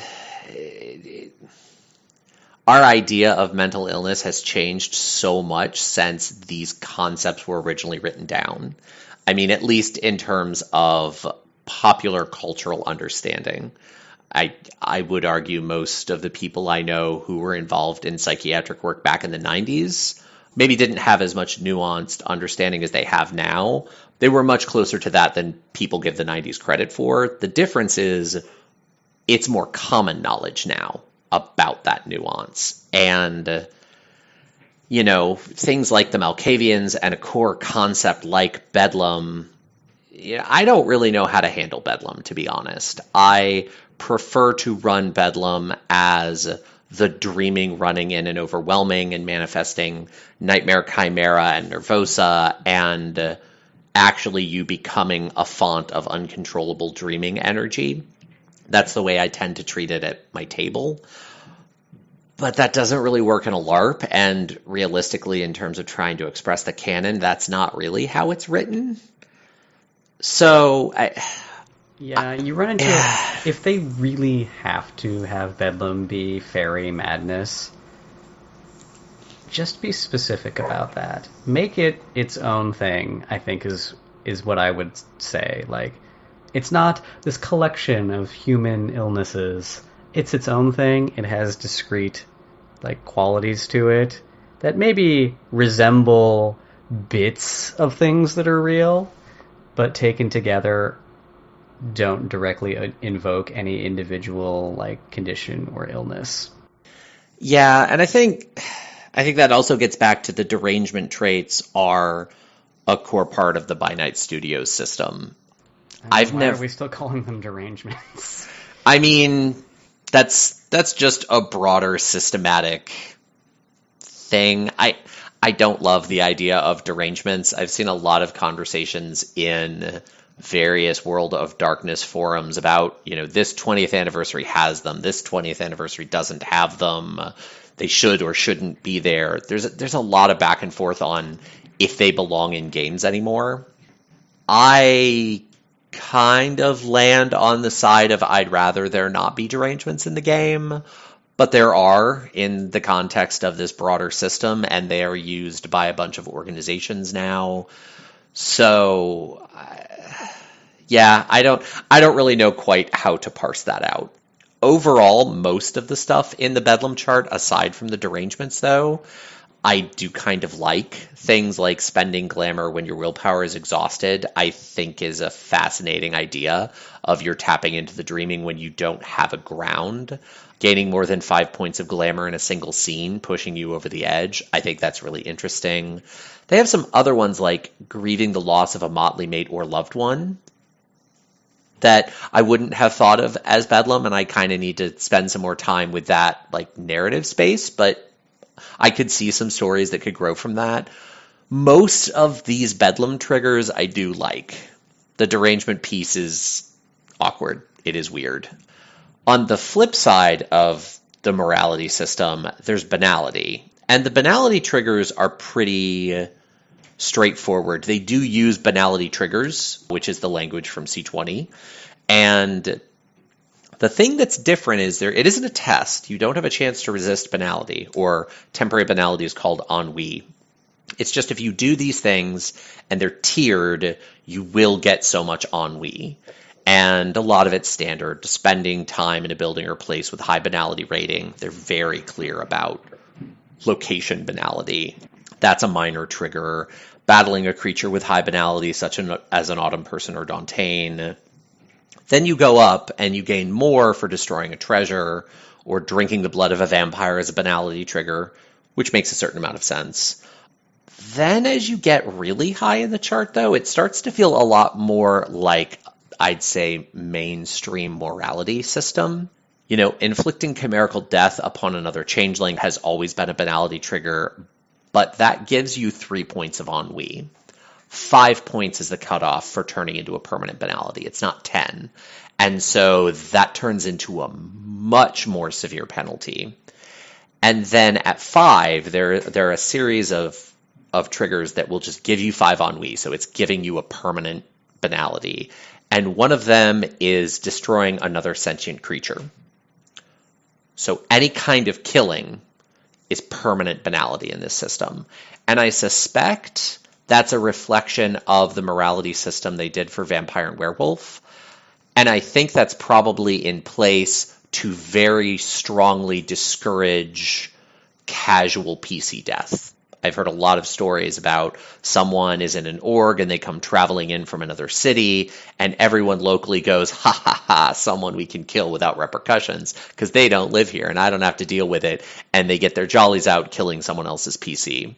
our idea of mental illness has changed so much since these concepts were originally written down. I mean, at least in terms of popular cultural understanding. I would argue most of the people I know who were involved in psychiatric work back in the 90s maybe didn't have as much nuanced understanding as they have now. They were much closer to that than people give the 90s credit for. The difference is it's more common knowledge now about that nuance. And, things like the Malkavians and a core concept like bedlam, I don't really know how to handle bedlam, to be honest. I prefer to run bedlam as the dreaming, running in and overwhelming and manifesting nightmare, chimera, and nervosa, and actually you becoming a font of uncontrollable dreaming energy. That's the way I tend to treat it at my table. But that doesn't really work in a LARP, and realistically, in terms of trying to express the canon, that's not really how it's written. So, Yeah, you run into it. If they really have to have Bedlam be fairy madness, just be specific about that. Make it its own thing, I think is what I would say. Like, it's not this collection of human illnesses. It's its own thing. It has discrete qualities to it that maybe resemble bits of things that are real, but taken together don't directly invoke any individual condition or illness. yeah, and I think that also gets back to the derangement traits are a core part of the By Night Studios system. Why are we still calling them derangements? I mean, that's just a broader systematic thing. I don't love the idea of derangements. I've seen a lot of conversations in various World of Darkness forums about, this 20th anniversary has them, this 20th anniversary doesn't have them. They should or shouldn't be there. There's a lot of back and forth on if they belong in games anymore. I kind of land on the side of I'd rather there not be derangements in the game, but there are in the context of this broader system, and they are used by a bunch of organizations now. So, yeah, I don't really know quite how to parse that out. Overall, most of the stuff in the Bedlam chart, aside from the derangements, though, I do kind of like. Things like spending glamour when your willpower is exhausted, I think is a fascinating idea of you're tapping into the dreaming when you don't have a ground. Gaining more than 5 points of glamour in a single scene, pushing you over the edge. I think that's really interesting. They have some other ones like grieving the loss of a motley mate or loved one that I wouldn't have thought of as Bedlam, and I kind of need to spend some more time with that narrative space, but I could see some stories that could grow from that. Most of these Bedlam triggers I do like. The derangement piece is awkward. It is weird. On the flip side of the morality system, there's banality. And the banality triggers are pretty straightforward. They do use banality triggers, which is the language from C20. And the thing that's different is it isn't a test. You don't have a chance to resist banality, or temporary banality is called ennui. It's just if you do these things and they're tiered, you will get so much ennui. And a lot of it's standard. Spending time in a building or place with high banality rating, they're very clear about location banality. That's a minor trigger. Battling a creature with high banality, such as an autumn person or Dantaine. Then you go up and you gain more for destroying a treasure, or drinking the blood of a vampire as a banality trigger, which makes a certain amount of sense. Then as you get really high in the chart, though, it starts to feel a lot more like, I'd say, mainstream morality system. Inflicting chimerical death upon another changeling has always been a banality trigger, but that gives you 3 points of ennui. 5 points is the cutoff for turning into a permanent banality. It's not 10. And so that turns into a much more severe penalty. And then at 5, there are a series of triggers that will just give you 5 ennui. So it's giving you a permanent banality. And one of them is destroying another sentient creature. So any kind of killing is permanent banality in this system. And I suspect that's a reflection of the morality system they did for Vampire and Werewolf. And I think that's probably in place to very strongly discourage casual PC death. I've heard a lot of stories about someone is in an org and they come traveling in from another city, and everyone locally goes, ha ha ha, someone we can kill without repercussions because they don't live here and I don't have to deal with it. And they get their jollies out killing someone else's PC.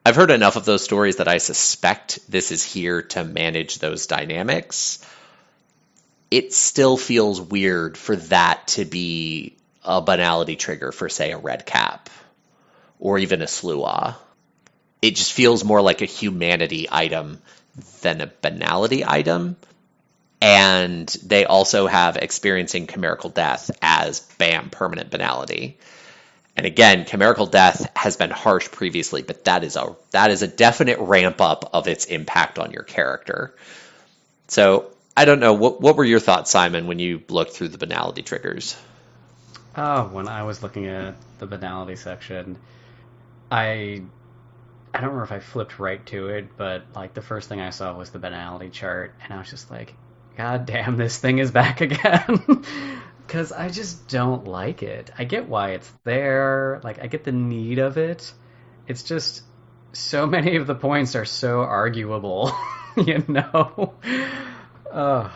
I've heard enough of those stories that I suspect this is here to manage those dynamics. It still feels weird for that to be a banality trigger for, say, a red cap or even a slua. It just feels more like a humanity item than a banality item. And they also have experiencing chimerical death as, bam, permanent banality. And again, chimerical death has been harsh previously, but that is a definite ramp up of its impact on your character. So I don't know, what were your thoughts, Simon, when you looked through the banality triggers? Oh, when I was looking at the banality section, I I don't remember if I flipped right to it, but like the first thing I saw was the banality chart, and I was just like, God damn, this thing is back again. Because I just don't like it. I get why it's there, like, I get the need of it. It's just so many of the points are so arguable, you know? Ugh.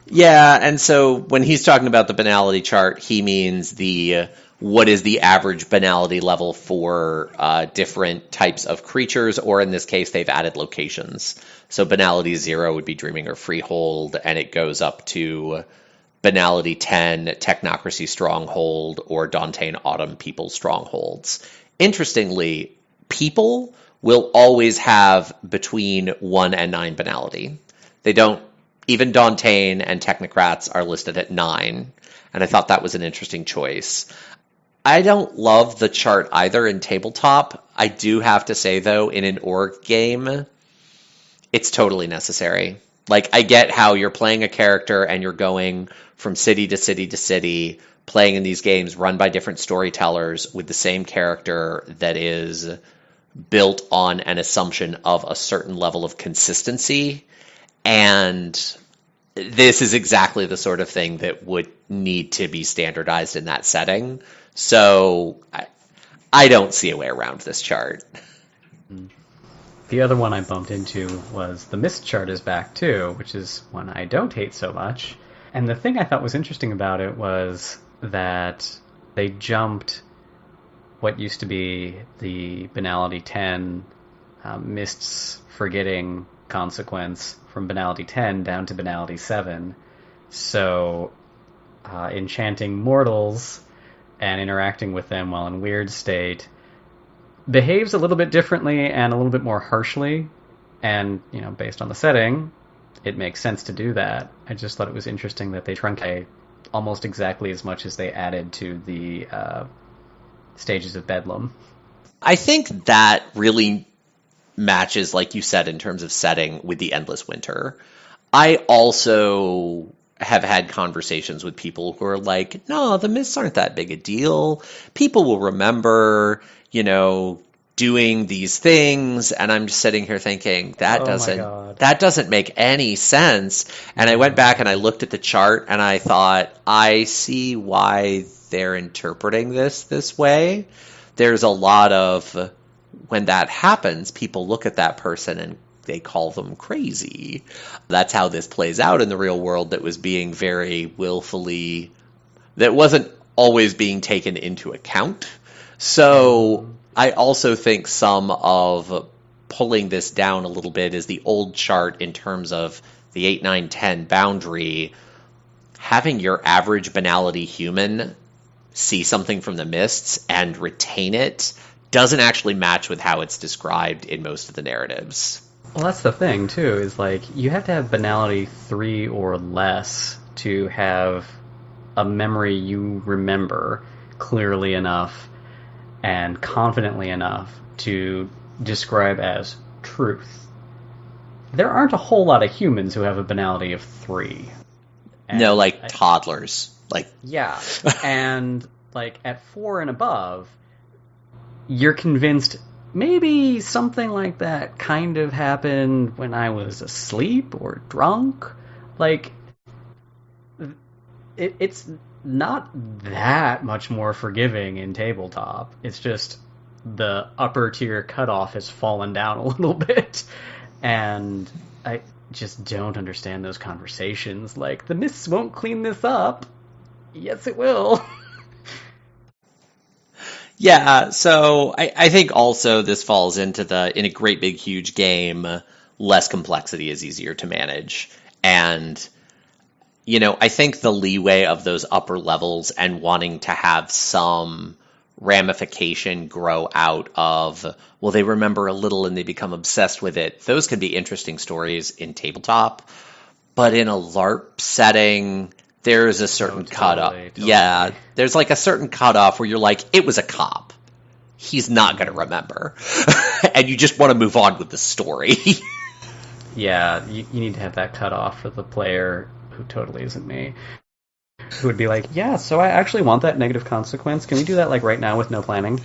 Yeah, and so when he's talking about the banality chart, he means the what is the average banality level for different types of creatures, or in this case, they've added locations. So banality 0 would be Dreaming or Freehold, and it goes up to banality 10, Technocracy Stronghold, or Dantean Autumn People Strongholds. Interestingly, people will always have between 1 and 9 banality. They don't, even Dantean and Technocrats are listed at 9, and I thought that was an interesting choice. I don't love the chart either in tabletop. I do have to say, though, in an org game, it's totally necessary. Like, I get how you're playing a character and you're going from city to city to city, playing in these games run by different storytellers with the same character that is built on an assumption of a certain level of consistency. And this is exactly the sort of thing that would need to be standardized in that setting. So I don't see a way around this chart. The other one I bumped into was the Mist chart is back too, which is one I don't hate so much. And the thing I thought was interesting about it was that they jumped what used to be the banality 10 Mist's forgetting consequence from banality 10 down to banality 7. So enchanting mortals and interacting with them while in weird state behaves a little bit differently and a little bit more harshly. And, you know, based on the setting, it makes sense to do that. I just thought it was interesting that they truncate almost exactly as much as they added to the stages of Bedlam. I think that really matches, like you said, in terms of setting with the Endless Winter. I also have had conversations with people who are like, no, the Mists aren't that big a deal. People will remember, doing these things. And I'm just sitting here thinking that doesn't make any sense. And I went back and I looked at the chart and I thought, I see why they're interpreting this way. There's a lot of, when that happens, people look at that person and they call them crazy. That's how this plays out in the real world, that was being very willfully, that wasn't always being taken into account. So I also think some of pulling this down a little bit is the old chart in terms of the 8, 9, 10 boundary. Having your average banality human see something from the Mists and retain it doesn't actually match with how it's described in most of the narratives. Well, that's the thing, too, is like, you have to have banality 3 or less to have a memory you remember clearly enough and confidently enough to describe as truth. There aren't a whole lot of humans who have a banality of 3. No, like toddlers. Yeah, and like at 4 and above, you're convinced maybe something like that kind of happened when I was asleep or drunk. Like, it's not that much more forgiving in tabletop. It's just the upper tier cutoff has fallen down a little bit. And I just don't understand those conversations. Like, the Mists won't clean this up. Yes, it will. Yeah, so I think also this falls into in a great big huge game, less complexity is easier to manage. And, I think the leeway of those upper levels and wanting to have some ramification grow out of, well, they remember a little and they become obsessed with it. Those could be interesting stories in tabletop. But in a LARP setting, there's a certain cutoff. Totally. Yeah, there's like a certain cutoff where you're like, it was a cop. He's not going to remember. And you just want to move on with the story. Yeah, you need to have that cutoff for the player who totally isn't me. Who would be like, yeah, so I actually want that negative consequence. Can we do that like right now with no planning?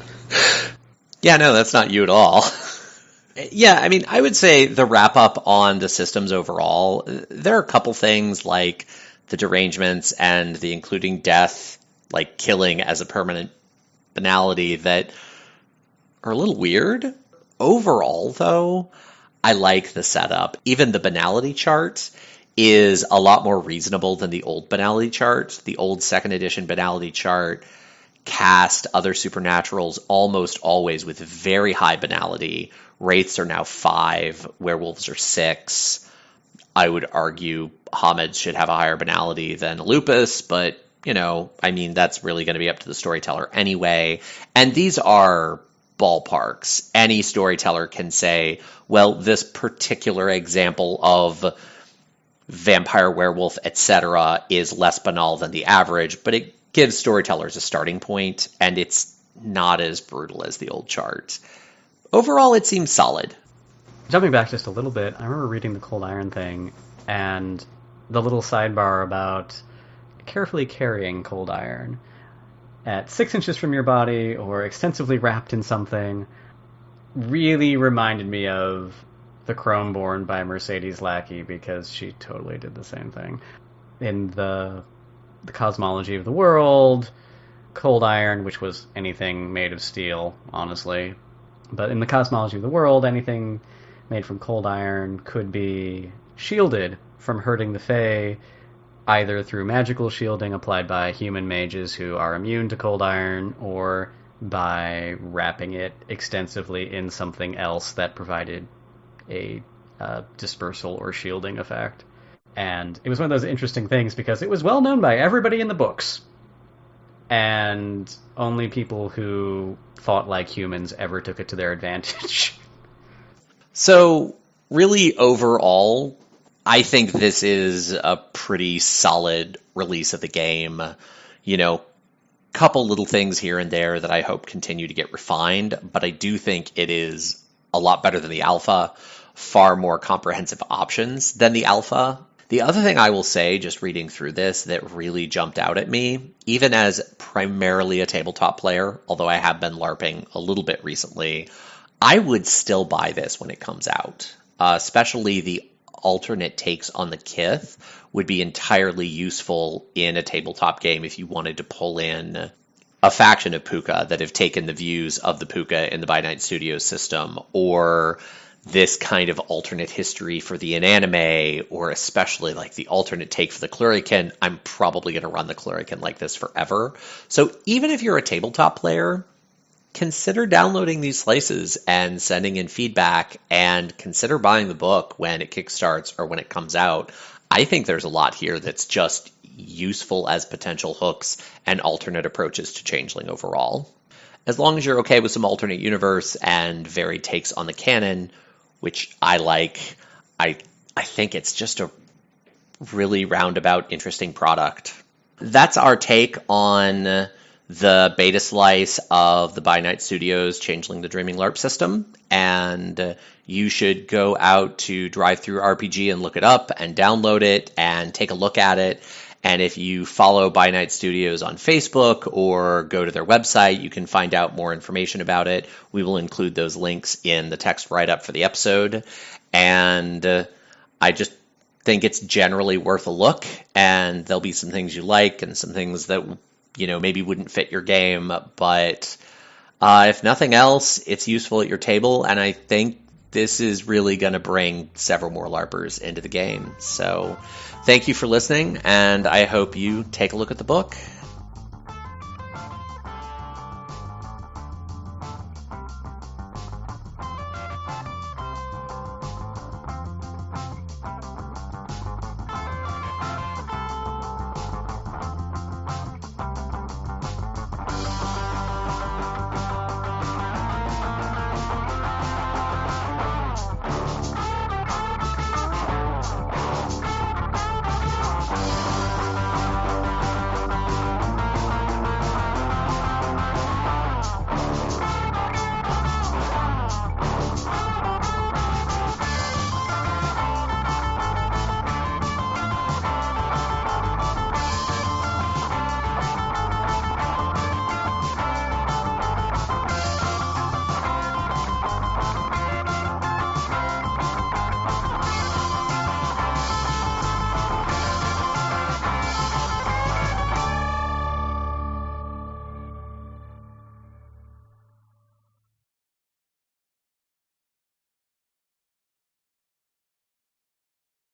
Yeah, no, that's not you at all. Yeah, I mean, I would say the wrap up on the systems overall, there are a couple things like the derangements and the including death, like killing as a permanent banality that are a little weird. Overall, though, I like the setup. Even the banality chart is a lot more reasonable than the old banality chart. The old second edition banality chart cast other supernaturals almost always with very high banality. Wraiths are now 5, werewolves are 6. I would argue Homage should have a higher banality than Lupus, but, you know, I mean, that's really going to be up to the storyteller anyway. And these are ballparks. Any storyteller can say, well, this particular example of vampire, werewolf, etc. is less banal than the average, but it gives storytellers a starting point, and it's not as brutal as the old chart. Overall, it seems solid. Jumping back just a little bit, I remember reading the Cold Iron thing, and the little sidebar about carefully carrying cold iron at 6 inches from your body or extensively wrapped in something really reminded me of the Chrome born by Mercedes Lackey, because she totally did the same thing. In the cosmology of the world, cold iron, which was anything made of steel, honestly, but in the cosmology of the world, anything made from cold iron could be shielded from hurting the Fae, either through magical shielding applied by human mages who are immune to cold iron, or by wrapping it extensively in something else that provided a dispersal or shielding effect. And it was one of those interesting things because it was well known by everybody in the books, and only people who thought like humans ever took it to their advantage. So, really, overall, I think this is a pretty solid release of the game. You know, couple little things here and there that I hope continue to get refined, but I do think it is a lot better than the alpha, far more comprehensive options than the alpha. The other thing I will say, just reading through this, that really jumped out at me, even as primarily a tabletop player, although I have been LARPing a little bit recently, I would still buy this when it comes out. Especially the alternate takes on the kith would be entirely useful in a tabletop game if you wanted to pull in a faction of Puka that have taken the views of the Puka in the By Night Studios system, or this kind of alternate history for the inanime, or especially like the alternate take for the Clurican. I'm probably going to run the Clurican like this forever. So even if you're a tabletop player, consider downloading these slices and sending in feedback, and consider buying the book when it kickstarts or when it comes out. I think there's a lot here that's just useful as potential hooks and alternate approaches to Changeling overall. As long as you're okay with some alternate universe and varied takes on the canon, which I like, I think it's just a really roundabout, interesting product. That's our take on the beta slice of the By Night Studios Changeling the Dreaming LARP system, and you should go out to DriveThruRPG and look it up and download it and take a look at it. And if you follow By Night Studios on Facebook or go to their website, you can find out more information about it. We will include those links in the text write-up for the episode. And I just think it's generally worth a look, and there'll be some things you like and some things that, you know, maybe wouldn't fit your game. But if nothing else, it's useful at your table, and I think this is really going to bring several more LARPers into the game. So thank you for listening, and I hope you take a look at the book.